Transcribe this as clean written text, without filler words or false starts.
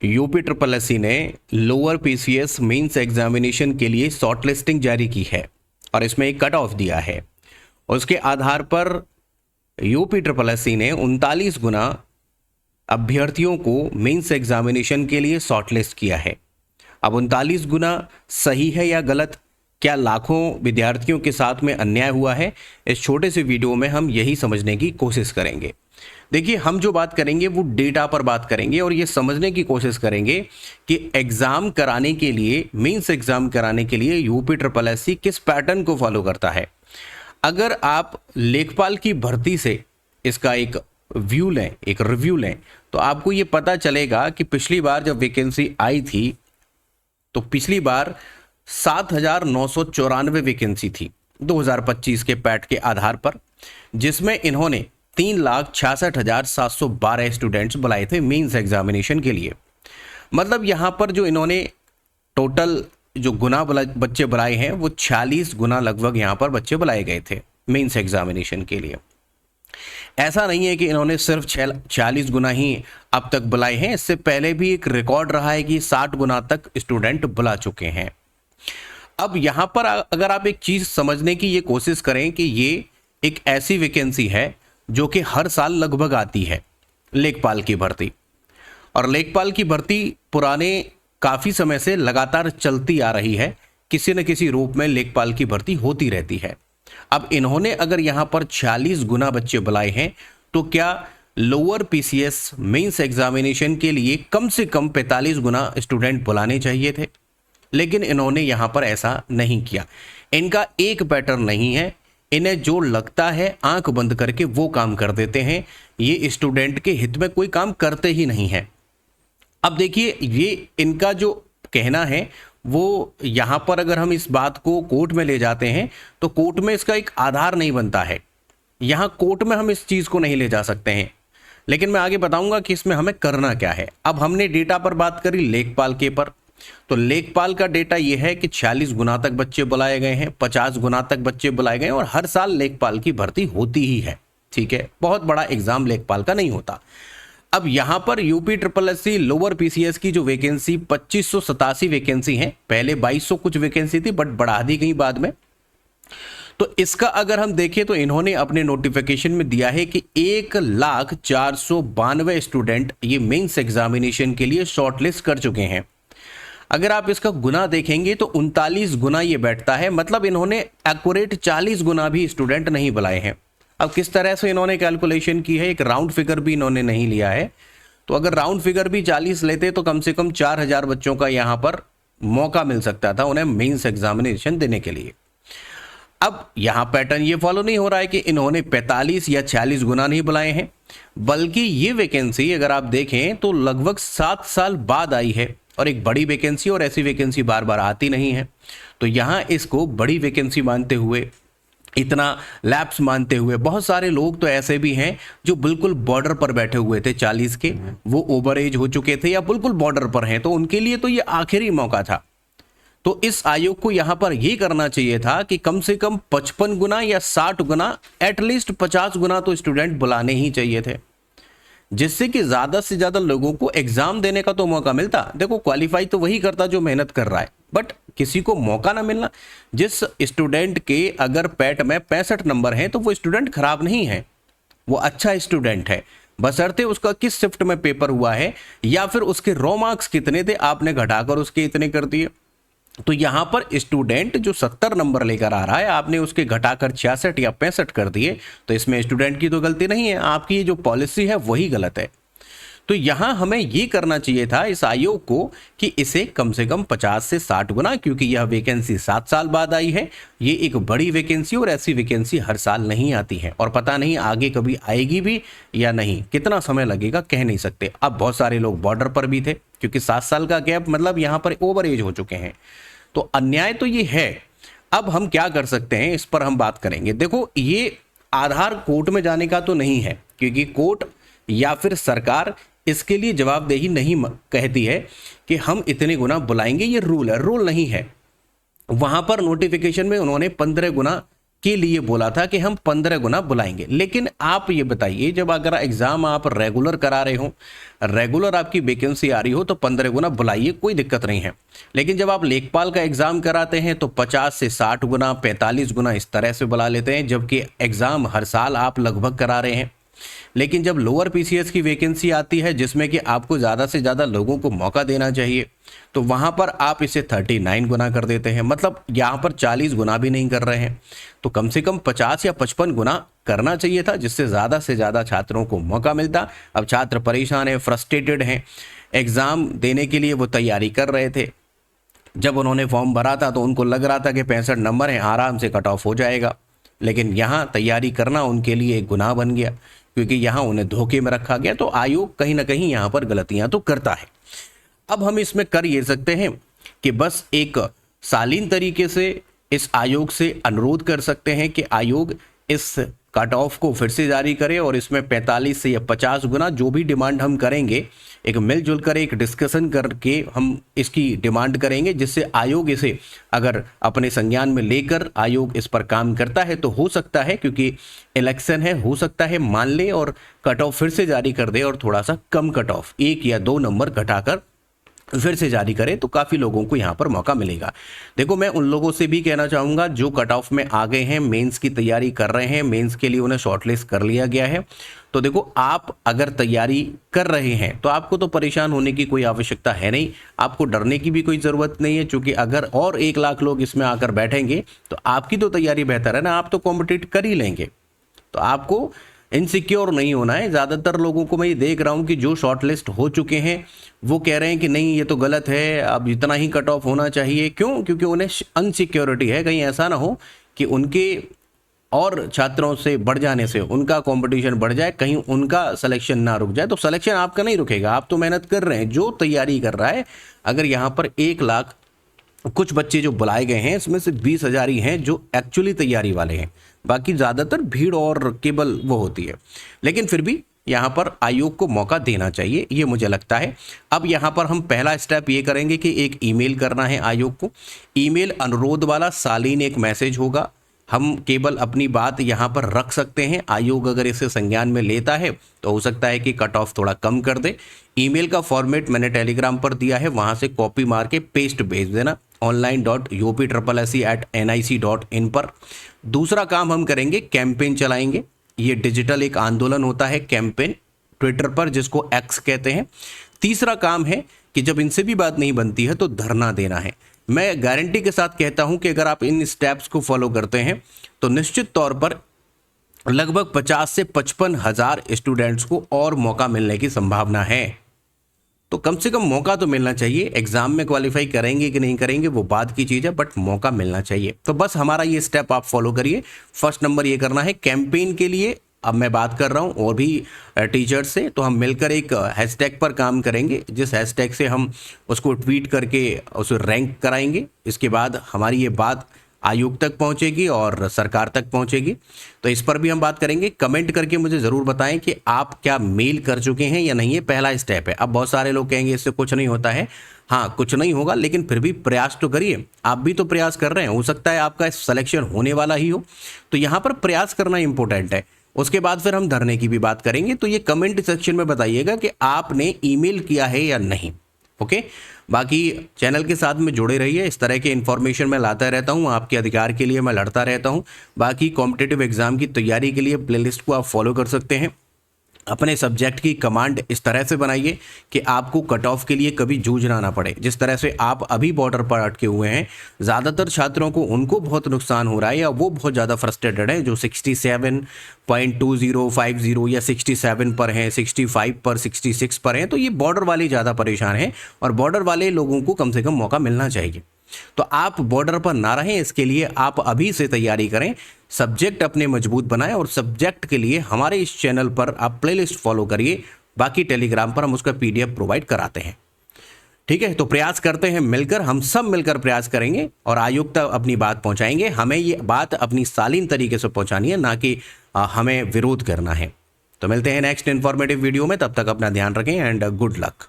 UP triple SC ने lower PCS mains examination के लिए शॉर्ट लिस्टिंग जारी की है और इसमें एक कट ऑफ दिया है। उसके आधार पर यूपी ट्रिपल एससी ने 39 गुना अभ्यर्थियों को मेंस एग्जामिनेशन के लिए शॉर्ट लिस्ट किया है। अब 39 गुना सही है या गलत, क्या लाखों विद्यार्थियों के साथ में अन्याय हुआ है, इस छोटे से वीडियो में हम यही समझने की कोशिश करेंगे। देखिए, हम जो बात करेंगे वो डेटा पर बात करेंगे और ये समझने की कोशिश करेंगे कि एग्ज़ाम कराने के लिए, मेंस एग्ज़ाम कराने के लिए यूपी ट्रिपल एससी किस पैटर्न को फॉलो करता है। अगर आप लेखपाल की भर्ती से इसका एक व्यू लें, एक रिव्यू लें, तो आपको ये पता चलेगा कि पिछली बार जब वैकेंसी आई थी तो पिछली बार 7,994 वैकेंसी थी 2025 के पैट के आधार पर, जिसमें इन्होंने 3,66,712 स्टूडेंट्स बुलाए थे मेंस एग्जामिनेशन के लिए। मतलब यहाँ पर जो इन्होंने टोटल जो गुना बच्चे बुलाए हैं वो 46 गुना लगभग यहाँ पर बच्चे बुलाए गए थे मेंस एग्जामिनेशन के लिए। ऐसा नहीं है कि इन्होंने सिर्फ 46 गुना ही अब तक बुलाए हैं, इससे पहले भी एक रिकॉर्ड रहा है कि 60 गुना तक स्टूडेंट बुला चुके हैं। अब यहाँ पर अगर आप एक चीज़ समझने की ये कोशिश करें कि ये एक ऐसी वैकेंसी है जो कि हर साल लगभग आती है, लेखपाल की भर्ती, और लेखपाल की भर्ती पुराने काफ़ी समय से लगातार चलती आ रही है, किसी न किसी रूप में लेखपाल की भर्ती होती रहती है। अब इन्होंने अगर यहाँ पर 46 गुना बच्चे बुलाए हैं तो क्या लोअर पीसीएस मेंस एग्जामिनेशन के लिए कम से कम 45 गुना स्टूडेंट बुलाने चाहिए थे, लेकिन इन्होंने यहाँ पर ऐसा नहीं किया। इनका एक पैटर्न नहीं है, इन्हें जो लगता है आंख बंद करके वो काम कर देते हैं। ये स्टूडेंट के हित में कोई काम करते ही नहीं है। अब देखिए, ये इनका जो कहना है वो यहाँ पर अगर हम इस बात को कोर्ट में ले जाते हैं तो कोर्ट में इसका एक आधार नहीं बनता है। यहाँ कोर्ट में हम इस चीज़ को नहीं ले जा सकते हैं, लेकिन मैं आगे बताऊंगा कि इसमें हमें करना क्या है। अब हमने डेटा पर बात करी लेखपाल के पर, तो लेखपाल का डेटा यह है कि 46 गुना तक बच्चे बुलाए गए हैं, 50 गुना तक बच्चे बुलाए गए हैं और हर साल लेखपाल की भर्ती होती ही है। ठीक है, बहुत बड़ा एग्जाम लेखपाल का नहीं होता। अब यहां पर UP triple SC lower PCS की जो वैकेंसी 2587 वैकेंसी है, पहले 2200 कुछ वैकेंसी थी बट बढ़ा दी गई बाद में। तो इसका अगर हम देखें तो इन्होंने अपने नोटिफिकेशन में दिया है कि 1,0492 स्टूडेंट ये मेंस एग्जामिनेशन के लिए शॉर्टलिस्ट कर चुके हैं। अगर आप इसका गुना देखेंगे तो 39 गुना ये बैठता है, मतलब इन्होंने एक्यूरेट 40 गुना भी स्टूडेंट नहीं बुलाए हैं। अब किस तरह से इन्होंने कैलकुलेशन की है, एक राउंड फिगर भी इन्होंने नहीं लिया है, तो अगर राउंड फिगर भी 40 लेते तो कम से कम 4,000 बच्चों का यहाँ पर मौका मिल सकता था उन्हें मेंस एग्जामिनेशन देने के लिए। अब यहाँ पैटर्न ये फॉलो नहीं हो रहा है कि इन्होंने 45 या 46 गुना नहीं बुलाए हैं, बल्कि ये वैकेंसी अगर आप देखें तो लगभग 7 साल बाद आई है और एक बड़ी वैकेंसी, और ऐसी वैकेंसी बार बार आती नहीं है। तो यहाँ इसको बड़ी वैकेंसी मानते हुए, इतना लैप्स मानते हुए, बहुत सारे लोग तो ऐसे भी हैं जो बिल्कुल बॉर्डर पर बैठे हुए थे 40 के, वो ओवर एज हो चुके थे या बिल्कुल बॉर्डर पर हैं, तो उनके लिए तो ये आखिरी मौका था। तो इस आयोग को यहां पर ये करना चाहिए था कि कम से कम 55 गुना या 60 गुना, एटलीस्ट 50 गुना तो स्टूडेंट बुलाने ही चाहिए थे, जिससे कि ज्यादा से ज्यादा लोगों को एग्जाम देने का तो मौका मिलता। देखो, क्वालिफाई तो वही करता जो मेहनत कर रहा है, बट किसी को मौका ना मिलना। जिस स्टूडेंट के अगर पैट में 65 नंबर हैं तो वो स्टूडेंट खराब नहीं है, वो अच्छा स्टूडेंट है, बशर्ते उसका किस शिफ्ट में पेपर हुआ है या फिर उसके रॉ मार्क्स कितने थे, आपने घटाकर उसके इतने कर दिए। तो यहां पर स्टूडेंट जो 70 नंबर लेकर आ रहा है, आपने उसके घटाकर 66 या 65 कर दिए, तो इसमें स्टूडेंट की तो गलती नहीं है, आपकी ये जो पॉलिसी है वही गलत है। तो यहां हमें ये करना चाहिए था इस आयोग को कि इसे कम से कम 50 से 60 गुना, क्योंकि यह वैकेंसी 7 साल बाद आई है, ये एक बड़ी वैकेंसी और ऐसी वैकेंसी हर साल नहीं आती है, और पता नहीं आगे कभी आएगी भी या नहीं, कितना समय लगेगा कह नहीं सकते। अब बहुत सारे लोग बॉर्डर पर भी थे, क्योंकि 7 साल का गैप मतलब यहाँ पर ओवर एज हो चुके हैं। तो अन्याय तो ये है। अब हम क्या कर सकते हैं, इस पर हम बात करेंगे। देखो, ये आधार कोर्ट में जाने का तो नहीं है, क्योंकि कोर्ट या फिर सरकार इसके लिए जवाबदेही नहीं कहती है कि हम इतने गुना बुलाएंगे, ये रूल है, रूल नहीं है। वहां पर नोटिफिकेशन में उन्होंने 15 गुना के लिए बोला था कि हम 15 गुना बुलाएंगे। लेकिन आप ये बताइए, जब अगर एग्जाम आप रेगुलर करा रहे हो, रेगुलर आपकी वैकेंसी आ रही हो, तो 15 गुना बुलाइए, कोई दिक्कत नहीं है। लेकिन जब आप लेखपाल का एग्जाम कराते हैं तो 50 से 60 गुना, 45 गुना इस तरह से बुला लेते हैं, जबकि एग्जाम हर साल आप लगभग करा रहे हैं। लेकिन जब लोअर पीसीएस की वैकेंसी आती है, जिसमें कि आपको ज़्यादा से ज़्यादा लोगों को मौका देना चाहिए, तो वहाँ पर आप इसे 39 गुना कर देते हैं। मतलब यहाँ पर 40 गुना भी नहीं कर रहे हैं, तो कम से कम 50 या 55 गुना करना चाहिए था, जिससे ज़्यादा से ज़्यादा छात्रों को मौका मिलता। अब छात्र परेशान हैं, फ्रस्ट्रेटेड हैं, एग्ज़ाम देने के लिए वो तैयारी कर रहे थे। जब उन्होंने फॉर्म भरा था तो उनको लग रहा था कि 65 नंबर हैं, आराम से कट ऑफ हो जाएगा। लेकिन यहाँ तैयारी करना उनके लिए एक गुनाह बन गया, क्योंकि यहाँ उन्हें धोखे में रखा गया। तो आयोग कहीं ना कहीं यहाँ पर गलतियां तो करता है। अब हम इसमें कर ये सकते हैं कि बस एक शालीन तरीके से इस आयोग से अनुरोध कर सकते हैं कि आयोग इस कट ऑफ को फिर से जारी करे, और इसमें 45 से या 50 गुना जो भी डिमांड हम करेंगे, एक मिलजुल कर एक डिस्कशन करके हम इसकी डिमांड करेंगे, जिससे आयोग इसे अगर अपने संज्ञान में लेकर आयोग इस पर काम करता है तो हो सकता है, क्योंकि इलेक्शन है, हो सकता है मान ले और कट ऑफ फिर से जारी कर दे, और थोड़ा सा कम कट ऑफ 1 या 2 नंबर घटाकर फिर से जारी करें, तो काफ़ी लोगों को यहाँ पर मौका मिलेगा। देखो, मैं उन लोगों से भी कहना चाहूँगा जो कट ऑफ में आ गए हैं, मेंस की तैयारी कर रहे हैं, मेंस के लिए उन्हें शॉर्टलिस्ट कर लिया गया है। तो देखो, आप अगर तैयारी कर रहे हैं तो आपको तो परेशान होने की कोई आवश्यकता है नहीं, आपको डरने की भी कोई ज़रूरत नहीं है, क्योंकि अगर और 1 लाख लोग इसमें आकर बैठेंगे तो आपकी तो तैयारी बेहतर है ना, आप तो कॉम्पिटिट कर ही लेंगे। तो आपको इनसिक्योर नहीं होना है। ज़्यादातर लोगों को मैं ये देख रहा हूँ कि जो शॉर्टलिस्ट हो चुके हैं वो कह रहे हैं कि नहीं, ये तो गलत है, अब इतना ही कट ऑफ होना चाहिए। क्यों? क्योंकि उन्हें अनसिक्योरिटी है, कहीं ऐसा ना हो कि उनके और छात्रों से बढ़ जाने से उनका कंपटीशन बढ़ जाए, कहीं उनका सिलेक्शन ना रुक जाए। तो सिलेक्शन आपका नहीं रुकेगा, आप तो मेहनत कर रहे हैं, जो तैयारी कर रहा है। अगर यहाँ पर 1 लाख कुछ बच्चे जो बुलाए गए हैं, इसमें से 20,000 ही हैं जो एक्चुअली तैयारी वाले हैं, बाकी ज़्यादातर भीड़ और केवल वो होती है। लेकिन फिर भी यहाँ पर आयोग को मौका देना चाहिए, ये मुझे लगता है। अब यहाँ पर हम पहला स्टेप ये करेंगे कि एक ईमेल करना है आयोग को। ईमेल अनुरोध वाला शालीन एक मैसेज होगा, हम केवल अपनी बात यहाँ पर रख सकते हैं। आयोग अगर इसे संज्ञान में लेता है तो हो सकता है कि कट ऑफ थोड़ा कम कर दे। ईमेल का फॉर्मेट मैंने टेलीग्राम पर दिया है, वहाँ से कॉपी मार के पेस्ट भेज देना online.upsssc@nic.in पर। दूसरा काम हम करेंगे, कैंपेन चलाएंगे। ये डिजिटल एक आंदोलन होता है, कैंपेन ट्विटर पर, जिसको एक्स कहते हैं। तीसरा काम है कि जब इनसे भी बात नहीं बनती है तो धरना देना है। मैं गारंटी के साथ कहता हूं कि अगर आप इन स्टेप्स को फॉलो करते हैं तो निश्चित तौर पर लगभग 50 से 55 हज़ार स्टूडेंट्स को और मौका मिलने की संभावना है। तो कम से कम मौका तो मिलना चाहिए। एग्जाम में क्वालिफाई करेंगे कि नहीं करेंगे वो बात की चीज़ है, बट मौका मिलना चाहिए। तो बस हमारा ये स्टेप आप फॉलो करिए। फर्स्ट नंबर ये करना है, कैंपेन के लिए अब मैं बात कर रहा हूँ और भी टीचर्स से, तो हम मिलकर एक हैशटैग पर काम करेंगे, जिस हैशटैग से हम उसको ट्वीट करके उसे रैंक कराएंगे। इसके बाद हमारी ये बात आयोग तक पहुंचेगी और सरकार तक पहुंचेगी। तो इस पर भी हम बात करेंगे। कमेंट करके मुझे ज़रूर बताएं कि आप क्या मेल कर चुके हैं या नहीं। ये पहला स्टेप है। अब बहुत सारे लोग कहेंगे इससे कुछ नहीं होता है। हाँ, कुछ नहीं होगा, लेकिन फिर भी प्रयास तो करिए। आप भी तो प्रयास कर रहे हैं, हो सकता है आपका सिलेक्शन होने वाला ही हो। तो यहाँ पर प्रयास करना इंपॉर्टेंट है। उसके बाद फिर हम धरने की भी बात करेंगे। तो ये कमेंट सेक्शन में बताइएगा कि आपने ईमेल किया है या नहीं। ओके, बाकी चैनल के साथ में जुड़े रहिए। इस तरह के इन्फॉर्मेशन मैं लाता रहता हूँ, आपके अधिकार के लिए मैं लड़ता रहता हूँ। बाकी कॉम्पिटिटिव एग्जाम की तैयारी के लिए प्लेलिस्ट को आप फॉलो कर सकते हैं। अपने सब्जेक्ट की कमांड इस तरह से बनाइए कि आपको कट ऑफ के लिए कभी जूझना ना पड़े। जिस तरह से आप अभी बॉर्डर पर अटके हुए हैं, ज़्यादातर छात्रों को उनको बहुत नुकसान हो रहा है या वो बहुत ज़्यादा फ्रस्ट्रेटेड है, जो 67.2050 या 67 पर हैं, 65 पर, 66 पर हैं। तो ये बॉर्डर वाले ज़्यादा परेशान हैं और बॉर्डर वाले लोगों को कम से कम मौका मिलना चाहिए। तो आप बॉर्डर पर ना रहें, इसके लिए आप अभी से तैयारी करें, सब्जेक्ट अपने मजबूत बनाएं और सब्जेक्ट के लिए हमारे इस चैनल पर आप प्लेलिस्ट फॉलो करिए। बाकी टेलीग्राम पर हम उसका PDF प्रोवाइड कराते हैं। ठीक है, तो प्रयास करते हैं मिलकर, हम सब मिलकर प्रयास करेंगे और आयोग तक अपनी बात पहुंचाएंगे। हमें ये बात अपनी शालीन तरीके से पहुंचानी है, ना कि हमें विरोध करना है। तो मिलते हैं नेक्स्ट इन्फॉर्मेटिव वीडियो में, तब तक अपना ध्यान रखें एंड गुड लक।